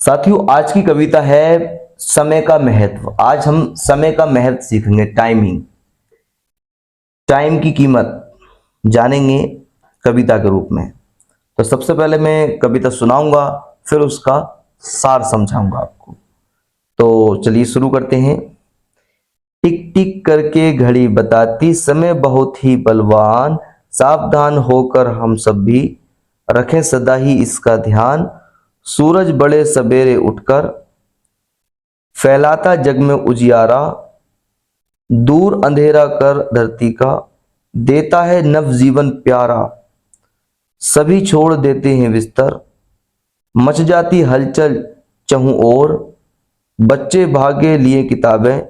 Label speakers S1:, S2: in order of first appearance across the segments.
S1: साथियों, आज की कविता है समय का महत्व। आज हम समय का महत्व सीखेंगे। टाइम की कीमत जानेंगे कविता के रूप में। तो सबसे पहले मैं कविता सुनाऊंगा, फिर उसका सार समझाऊंगा आपको। तो चलिए शुरू करते हैं। टिक टिक करके घड़ी बताती समय बहुत ही बलवान, सावधान होकर हम सब भी रखें सदा ही इसका ध्यान। सूरज बड़े सवेरे उठकर फैलाता जग में उजियारा, दूर अंधेरा कर धरती का देता है नव जीवन प्यारा। सभी छोड़ देते हैं बिस्तर, मच जाती हलचल चहुं ओर, बच्चे भागे लिए किताबें,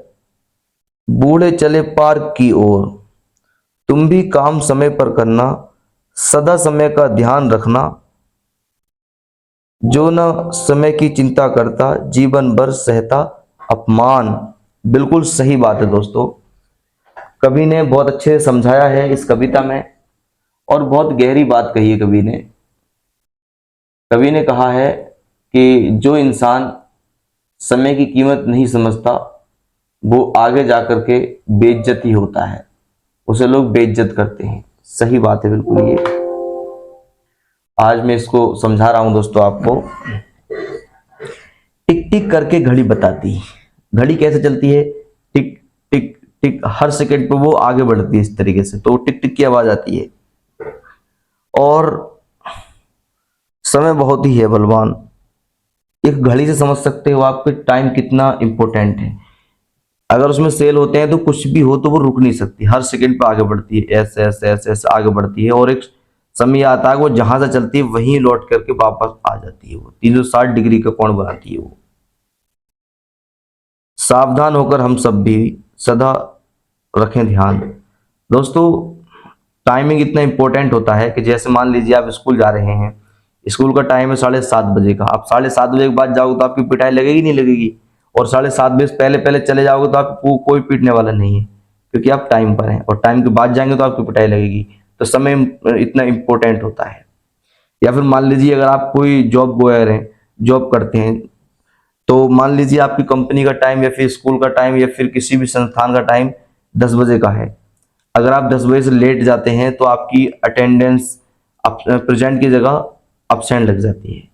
S1: बूढ़े चले पार्क की ओर। तुम भी काम समय पर करना, सदा समय का ध्यान रखना। जो न समय की चिंता करता, जीवन भर सहता अपमान। बिल्कुल सही बात है दोस्तों। कवि ने बहुत अच्छे से समझाया है इस कविता में, और बहुत गहरी बात कही है कवि ने। कवि ने कहा है कि जो इंसान समय की कीमत नहीं समझता, वो आगे जाकर के बेइज्जत ही होता है, उसे लोग बेइज्जत करते हैं। सही बात है बिल्कुल ये। आज मैं इसको समझा रहा हूं दोस्तों आपको। टिक टिक करके घड़ी बताती। घड़ी कैसे चलती है? टिक टिक टिक, हर सेकंड पे वो आगे बढ़ती है इस तरीके से, तो टिक टिक की आवाज आती है। और समय बहुत ही है बलवान। एक घड़ी से समझ सकते हो आपके टाइम कितना इंपॉर्टेंट है। अगर उसमें सेल होते हैं तो कुछ भी हो तो वो रुक नहीं सकती, हर सेकंड पे आगे बढ़ती है, ऐसे ऐसे ऐसे ऐसे आगे बढ़ती है। और एक समय आता है वो जहां से चलती है वहीं लौट करके वापस आ जाती है। वो 360 डिग्री का कोण बनाती है वो। सावधान होकर हम सब भी सदा रखें ध्यान। दोस्तों, टाइमिंग इतना इंपॉर्टेंट होता है कि जैसे मान लीजिए आप स्कूल जा रहे हैं, स्कूल का टाइम है 7:30 बजे का। आप 7:30 बजे के बाद जाओगे तो आपकी पिटाई लगेगी नहीं लगेगी? और 7:30 बजे से पहले पहले चले जाओगे तो आपको कोई पीटने वाला नहीं है, क्योंकि आप टाइम पर हैं। और टाइम के बाद जाएंगे तो आपकी पिटाई लगेगी। तो समय इतना इंपॉर्टेंट होता है। या फिर मान लीजिए अगर आप कोई जॉब गोयर हैं, जॉब करते हैं, तो मान लीजिए आपकी कंपनी का टाइम या फिर स्कूल का टाइम या फिर किसी भी संस्थान का टाइम 10 बजे का है। अगर आप 10 बजे से लेट जाते हैं तो आपकी अटेंडेंस प्रेजेंट की जगह absent लग जाती है।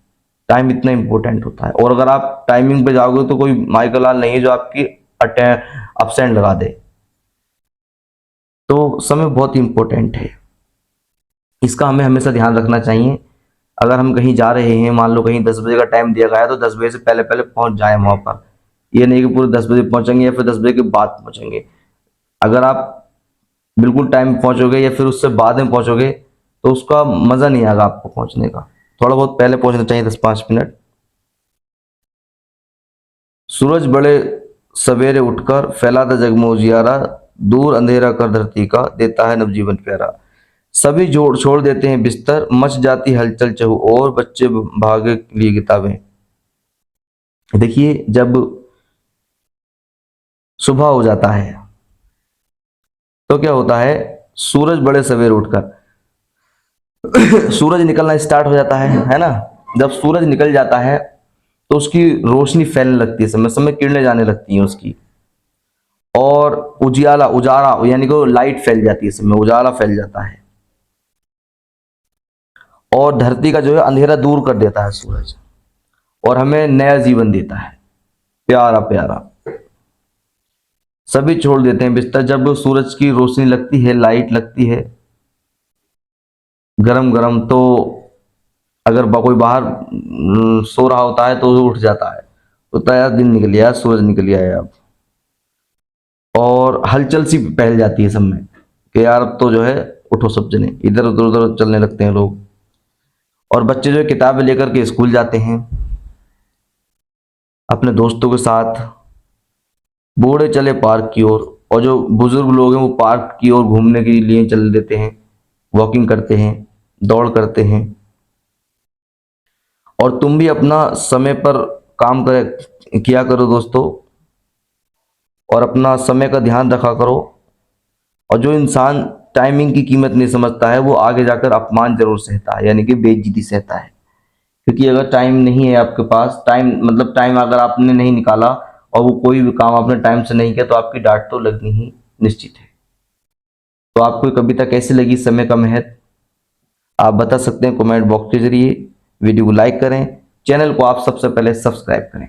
S1: टाइम इतना इंपॉर्टेंट होता है। और अगर आप टाइमिंग पे जाओगे तो कोई माइकल लाल नहीं है जो आपकी absent लगा दे। तो समय बहुत इंपॉर्टेंट है, इसका हमें हमेशा ध्यान रखना चाहिए। अगर हम कहीं जा रहे हैं, मान लो कहीं 10 बजे का टाइम दिया गया है, तो 10 बजे से पहले पहले पहुंच जाए वहां पर। ये नहीं कि पूरे 10 बजे पहुंचेंगे या फिर 10 बजे के बाद पहुंचेंगे। अगर आप बिल्कुल टाइम पहुंचोगे या फिर उससे बाद में पहुंचोगे तो उसका मजा नहीं आएगा आपको पहुंचने का। थोड़ा बहुत पहले पहुंचना चाहिए, 10-5 मिनट। सूरज बड़े सवेरे उठकर फैलाता जग में उजियारा, दूर अंधेरा कर धरती का देता है नवजीवन प्यारा। सभी जोड़ छोड़ देते हैं बिस्तर, मच जाती हलचल चहु और, बच्चे भागे लिए किताबें। देखिए, जब सुबह हो जाता है तो क्या होता है? सूरज बड़े सवेरे उठकर सूरज निकलना स्टार्ट हो जाता है ना? जब सूरज निकल जाता है तो उसकी रोशनी फैलने लगती है, समय समय किरणें जाने लगती हैं उसकी। और उजियाला उजाला यानी कि लाइट फैल जाती है, समय उजाला फैल जाता है। और धरती का जो है अंधेरा दूर कर देता है सूरज, और हमें नया जीवन देता है प्यारा प्यारा। सभी छोड़ देते हैं बिस्तर, जब सूरज की रोशनी लगती है, लाइट लगती है गरम गरम, तो अगर कोई बाहर सो रहा होता है तो वो उठ जाता है, तो यार दिन निकल गया, सूरज निकल गया है अब। और हलचल सी फैल जाती है सब में कि यार अब तो जो है उठो सब जने, इधर उधर उधर चलने लगते हैं लोग। और बच्चे जो है किताबें लेकर के स्कूल जाते हैं अपने दोस्तों के साथ, बूढ़े चले पार्क की ओर। और जो बुजुर्ग लोग हैं वो पार्क की ओर घूमने के लिए चल देते हैं, वॉकिंग करते हैं, दौड़ करते हैं। और तुम भी अपना समय पर काम किया करो दोस्तों, और अपना समय का ध्यान रखा करो। और जो इंसान टाइमिंग की कीमत नहीं समझता है वो आगे जाकर अपमान जरूर सहता है, यानी कि बेइज्जती सहता है। क्योंकि अगर टाइम नहीं है आपके पास, टाइम मतलब टाइम अगर आपने नहीं निकाला और वो कोई भी काम आपने टाइम से नहीं किया तो आपकी डांट तो लगनी ही निश्चित है। तो आपको कविता कैसी लगी, समय का महत्व, आप बता सकते हैं कमेंट बॉक्स के जरिए। वीडियो को लाइक करें, चैनल को आप सबसे पहले सब्सक्राइब करें।